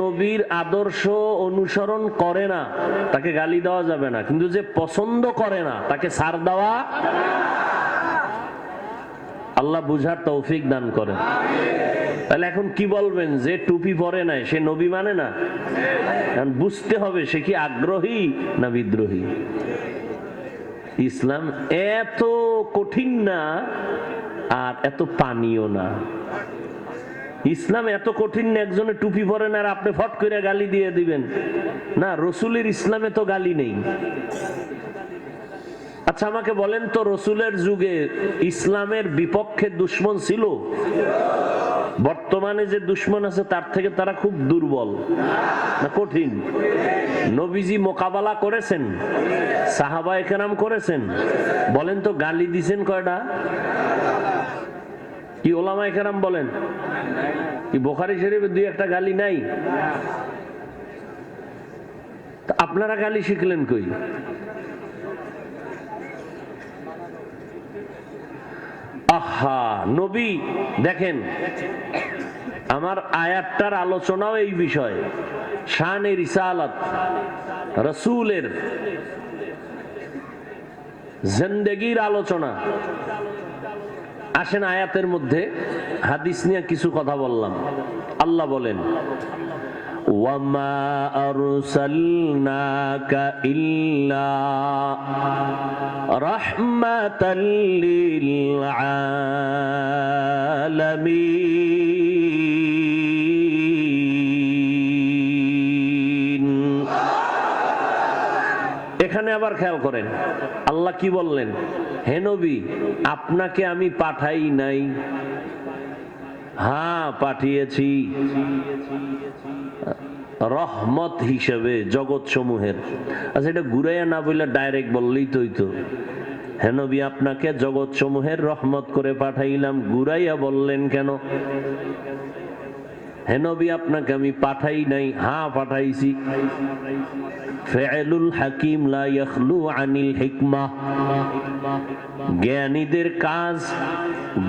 নবীর আদর্শ অনুসরণ করে না তাকে গালি দেওয়া যাবে না, কিন্তু যে পছন্দ করে না তাকে ছাড় দেওয়া। আল্লাহ বুঝার তৌফিক দান করেন। তাহলে এখন কি বলবেন? যে টুপি পরে নাই সে নবী মানে না? বুঝতে হবে সে কি আগ্রহী না বিদ্রোহী। ইসলাম এত কঠিন না আর এত পানিও না। ইসলাম এত কঠিন না একজনে টুপি পরেন আর আপনি ফট করে গালি দিয়ে দিবেন না। রসুলের ইসলামে তো গালি নেই। আচ্ছা আমাকে বলেন তো, রসুলের যুগে ইসলামের বিপক্ষে দুশ্মন ছিল? বর্তমানে যে দুশ্মন আছে তার থেকে তারা খুব দুর্বল না কঠিন? নবীজি মোকাবেলা করেছেন, সাহাবায়ে কেরাম করেছেন। বলেন তো গালি দিছেন কয়টা? কি ওলামায়ে কেরাম বলেন? কি বুখারী শরীফে দুই একটা গালি নাই? আপনারা গালি শিখলেন কই? আহা, নবী দেখেন, আমার আয়াতটার আলোচনাও এই বিষয়ে, শানে রিসালাত, রাসূলের জিন্দেগির আলোচনা। আসেন আয়াতের মধ্যে হাদিস নিয়ে কিছু কথা বললাম। আল্লাহ বলেন, ওয়ামা আরসালনাকা ইল্লা রাহমাতাল লিল আলামিন। এখানে আবার খেয়াল করেন আল্লাহ কি বললেন? হে নবী, আপনাকে আমি পাঠাই নাই? হ্যাঁ পাঠিয়েছি, রহমত হিসেবে জগৎ সমূহের। আচ্ছা এটা ঘুরাইয়া না বললে ডাইরেক্ট বললেই তো হইতো, হে নবী আপনাকে জগৎ সমূহের রহমত করে পাঠাইলাম। ঘুরাইয়া বললেন কেন? হে নবী আপনাকে আমি পাঠাই নাই? হ্যাঁ পাঠাইছি। ফিআলুল হাকিম লা ইয়াখলু আনিল হিকমাহ। জ্ঞানীদের কাজ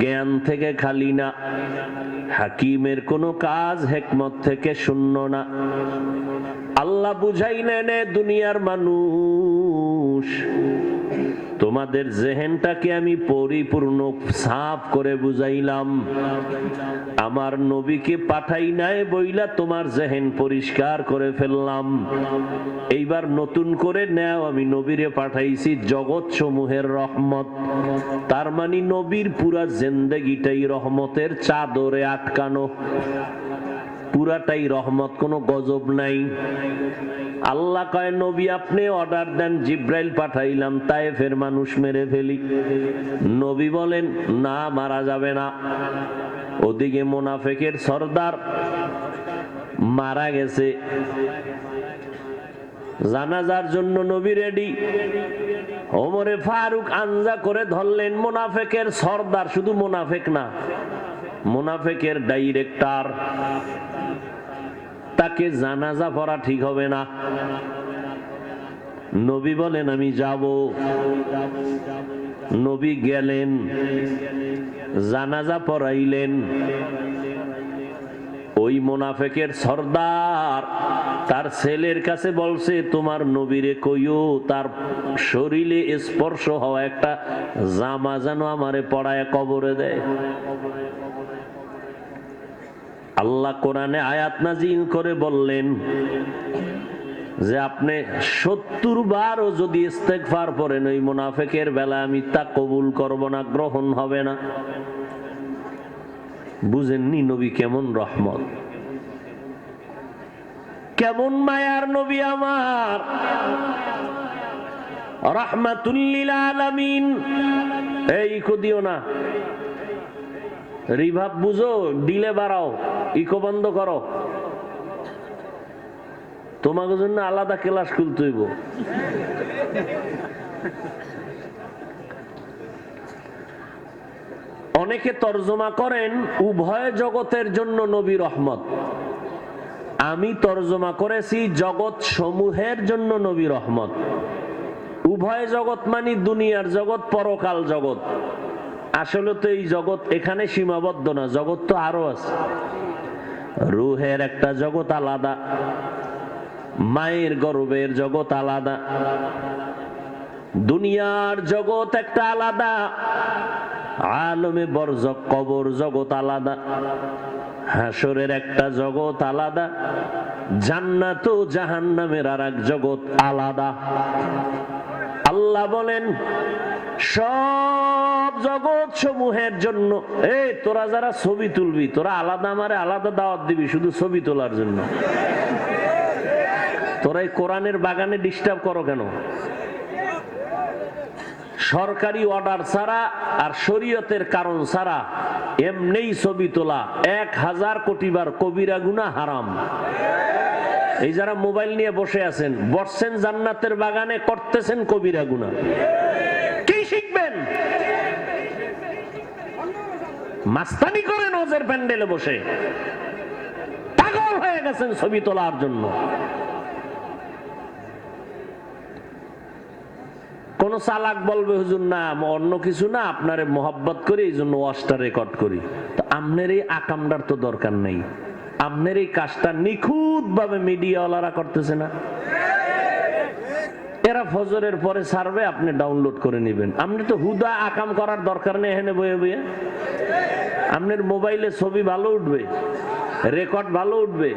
জ্ঞান থেকে খালি না, হাকিমের কোনো কাজ হিকমত থেকে শূন্য না। আল্লাহ বুঝাইলেন, দুনিয়ার মানুষ, তোমাদের জেহেনটাকে আমি পরিপূর্ণ সাফ করে বুঝাইলাম। আমার নবীকে পাঠাই নাই বইলা তোমার জেহেন পরিষ্কার করে ফেললাম। এইবার নতুন করে নেও, আমি নবীরে পাঠাইছি জগৎ সমূহের রহমত। তার মানে নবীর পুরা জিন্দেগিটাই রহমতের চাদরে আটকানো, পুরাটাই রহমত, কোনো গজব নাই। আল্লাহ কয় নবী আপনি অর্ডার দেন, জিব্রাইল পাঠাইলাম তায়েফের মানুষ মেরে ফেলি। নবী বলেন না, মারা যাবে না। ওদিকে মুনাফিকের সর্দার মারা গেছে, জানাজার জন্য নবী রেডি। ওমরে ফারুক আনজা করে ধরলেন মুনাফিকের সর্দার, শুধু মুনাফিক না, মুনাফিকের ডাইরেক্টর। তাকে জানাজা পড়া ঠিক হবে না। নবী বলেন আমি যাব। নবী গেলেন, জানাজা পড়াইলেন। ওই মুনাফিকের সর্দার তার ছেলের কাছে বলছে, তোমার নবীরে কইও তার শরীরে স্পর্শ হওয়া একটা জামা যেন আমারে পড়ায় কবরে দেয়। আল্লাহ কোরআনে আয়াত নাযিল করে বললেন যে আপনি ৭০ বারও যদি ইস্তেগফার পড়েন ওই মুনাফিকের বেলা আমি তা কবুল করব না, গ্রহণ হবে না। বুঝেননি নবী কেমন রহমত, কেমন মায়ার নবী আমার, রাহমাতুল লিল আলামিন। এই দিও না, রিভাব বুঝো, ডিলে বাড়াও, ইকো বন্ধ করো। তোমাকে জন্য আলাদা ক্লাস খুলতে হইব। অনেকে তর্জমা করেন উভয় জগতের জন্য নবী রহমত। আমি তর্জমা করেছি জগৎ সমূহের জন্য নবী রহমত। উভয় জগৎ মানে দুনিয়ার জগৎ, পরকাল জগৎ। আসলে তো এই জগৎ এখানে সীমাবদ্ধ না, জগৎ তো আরো আছে। রুহের একটা জগৎ আলাদা, মায়ের গর্ভের জগৎ আলাদা, দুনিয়ার জগৎ একটা আলাদা, আলমে বরজখ কবর জগৎ আলাদা, হাসরের একটা জগৎ আলাদা, জান্নাত ও জাহান্নামের আর এক জগৎ আলাদা। আল্লাহ বলেন সব জগৎ সমূহের জন্য, এই তোরা যারা ছবি তুলবি তোরা আলাদা, আমারে আলাদা দাওয়াত দিবি শুধু ছবি তোলার জন্য। তোরা এই কোরআনের বাগানে ডিস্টার্ব করো কেন? সরকারি অর্ডার ছাড়া আর শরীয়তের কারণ ছাড়া এমনিই ছবি তোলা 1000 কোটি বার কবিরা গুনাহ, হারাম। এই যারা মোবাইল নিয়ে বসে আছেন, বসছেন জান্নাতের বাগানে, করতেছেন কবিরা গুনাহ। কি শিখবেন? মাস্তানি করেন ওজের প্যান্ডেলে বসে, পাগল হয়ে গেছেন ছবি তোলার জন্য। কোন চালাক বলবে হুজুর না অন্য কিছু না, আপনারে মোহাব্বত করি এই জন্য ওয়াজটা রেকর্ড করি। তো আপনার এই আকামদার তো দরকার নেই, আপনার এই কাজটা নিখুঁত ভাবে মিডিয়াওয়ালারা করতেছে না। এরা ফজরের পরে ছাড়বে, আপনি ডাউনলোড করে নেবেন। আপনি তো হুদা আকাম করার দরকার নেই, এখানে বয়ে বয়ে আপনার মোবাইলে ছবি ভালো উঠবে, রেকর্ড ভালো উঠবে।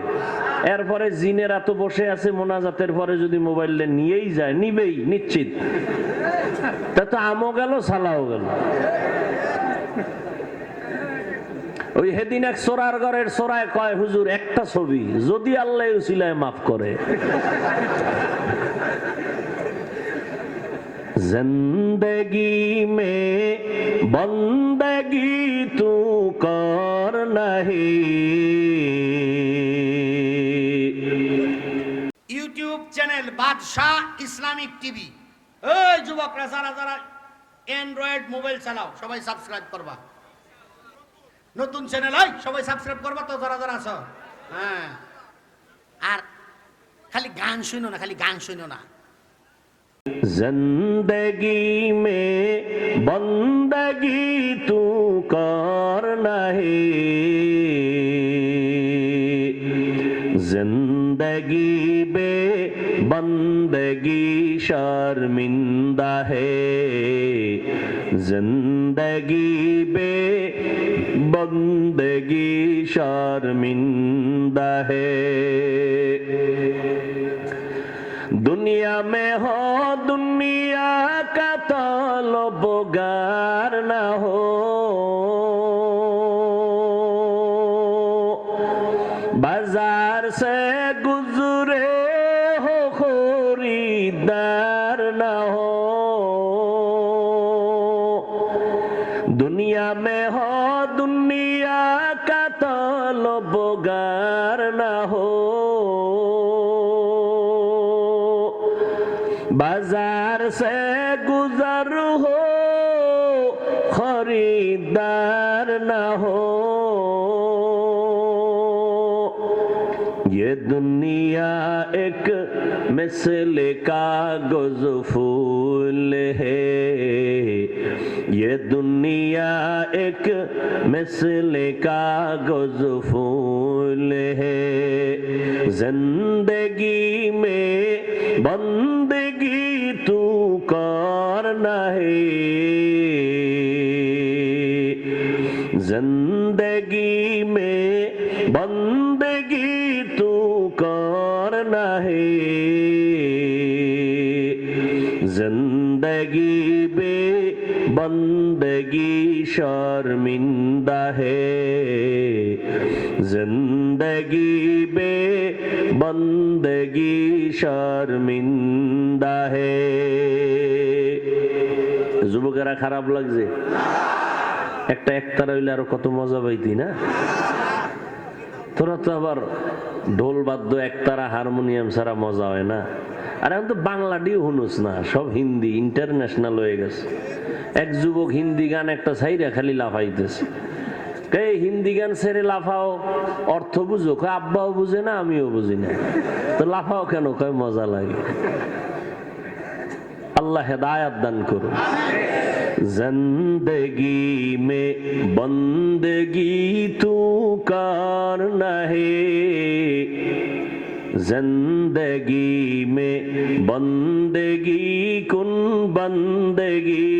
এরপরে জিনেরা তো বসে আছে মোনাজাতের পরে, যদি মোবাইল নিয়েই যায়, নিবেই নিশ্চিত। তা তো আমও গেল সালাও গেল। ওই হেদিন এক সোরার ঘরের সোরায় কয় হুজুর একটা ছবি যদি আল্লাহ উসিলায় মাফ করে। जिंदगी में बंदगी तू कर नहीं। ইউটিউব চ্যানেল বাদশাহ ইসলামিক টিভি। এই যুবকরা যারা যারা অ্যান্ড্রয়েড মোবাইল চালাও সবাই সাবস্ক্রাইব করবা। নতুন চ্যানেল হয় সবাই সাবস্ক্রাইব করবা তো যারা যারা আছো। হ্যাঁ, আর খালি গান শুনো না, খালি গান শুনো না। जिंदगी में बंदगी तू कर नहीं, जिंदगी बे बंदगी शर्मिंदा है, जिंदगी बे बंदगी शर्मिंदा है। दुनिया में हो दुनिया का तलबगार न हो, बाजार से गुजरे हो खरीदार न हो। दुनिया में हो दुनिया का तलबगार न हो, बाजार से गुजर हो खरीदार न हो। ये दुनिया एक मिसल कागज फूल है, ये दुनिया एक मिसल कागज फूल है। जिंदगी में बंदगी तू कर नहीं, जिंदगी में बंदगी तू कर नहीं, जिंदगी में बंदगी शर्मिंदा है, जिंदगी में बंदगी शर्मिंदा है। যুবকেরা খারাপ লাগছে? একটা একতারা হইলে আরো কত মজা পাইতি না? তোরা তো আবার ঢোল বাদ্য একতারা হারমোনিয়াম ছাড়া মজা হয় না। আর এখন তো বাংলাটিও শুনুস না, সব হিন্দি ইন্টারন্যাশনাল হয়ে গেছে। এক যুবক হিন্দি গান একটা ছাইরা খালি লাফাইতেছে। এই হিন্দি গান ছেড়ে লাফাও, অর্থ বুঝো? কয় আব্বাও বুঝে না, আমিও বুঝি না। তো লাফাও কেন? কয় মজা লাগে। আল্লাহ হেদায়াত দান করুন। জিন্দগি মে বন্দগি তু করনা হে, जिंदगी में बंदगी कुन बंदगी,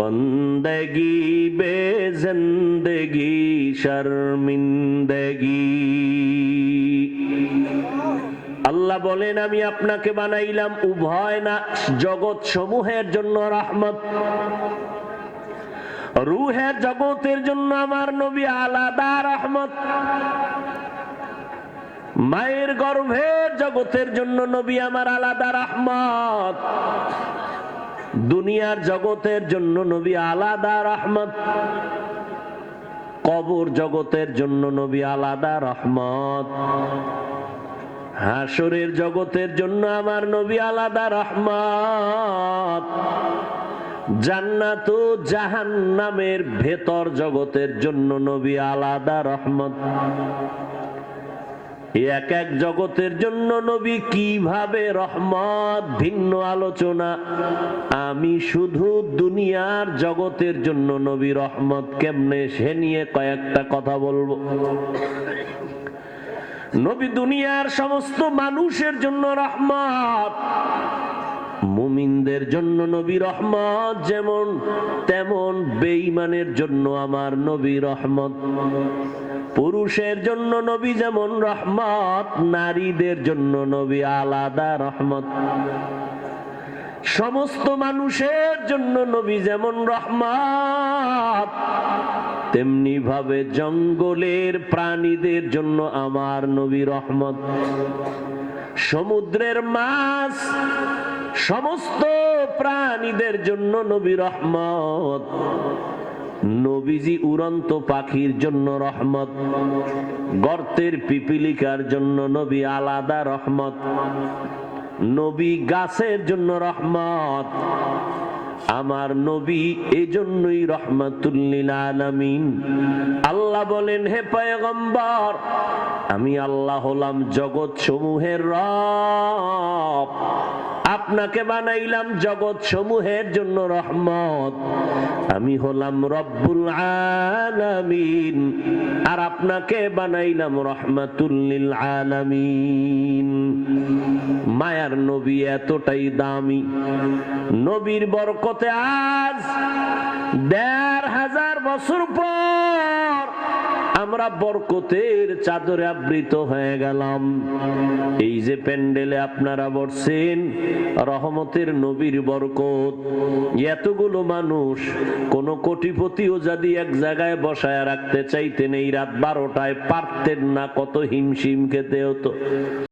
बंदगी बे जिंदगी शर्मिंदगी। আল্লাহ বলেন আমি আপনাকে বানাইলাম উভয় না জগৎ সমূহের জন্য রহমত। রূহের জগতের জন্য আমার নবী আলাদা রহমত, মায়ের গর্ভের জগতের জন্য নবী আমার আলাদা রহমত, দুনিয়ার জগতের জন্য নবী আলাদা রহমত, কবর জগতের জন্য নবী আলাদা রহমত, হাসরের জগতের জন্য আমার নবী আলাদা রহমত, জান্নাত ও জাহান্নামের ভেতর জগতের জন্য নবী আলাদা রহমত। এক এক জগতের জন্য নবী কিভাবে রহমত ভিন্ন আলোচনা। আমি শুধু দুনিয়ার জগতের জন্য নবী রহমত কেমনে সে নিয়ে কয়েকটা কথা বলবো। নবী দুনিয়ার সমস্ত মানুষের জন্য রহমত, মুমিনদের জন্য নবী রহমত যেমন তেমন বেঈমানের জন্য আমার নবী রহমত, পুরুষের জন্য নবী যেমন রহমত, নারীদের জন্য নবী আলাদা রহমত, সমস্ত মানুষের জন্য নবী যেমন রহমত তেমনি ভাবে জঙ্গলের প্রাণীদের জন্য আমার নবী রহমত, সমুদ্রের মাছ সমস্ত প্রাণীদের জন্য নবী রহমত, নবীজি উড়ন্ত পাখির জন্য রহমত, গর্তের পিপিলিকার জন্য নবী আলাদা রহমত, নবী গাছের জন্য রহমত, আমার নবী এজন্যই রহমাতুল লিল আলামিন। আল্লাহ বলেন হে পয়গম্বর আমি আল্লাহ হলাম জগৎ সমূহের রব, আপনাকে বানাইলাম জগৎ সমূহের জন্য রহমত, আমি হলাম রব্বুল আলামিন, আর আপনাকে বানাইলাম রহমাতুল লিল আলামিন। মায়ার নবী এতটাই দামি, নবীর বরকতে আজ ১৫০০ বছর পর আমরা বরকতের চাদরে আবৃত হয়ে গেলাম। এই যে প্যান্ডেলে আপনারা বসছেন রহমতের নবীর বরকত, এতগুলো মানুষ কোন কোটিপতিও যদি এক জায়গায় বসায় রাখতে চাইতেন এই রাত ১২টায় পারতেন না, কত হিমশিম খেতে হতো।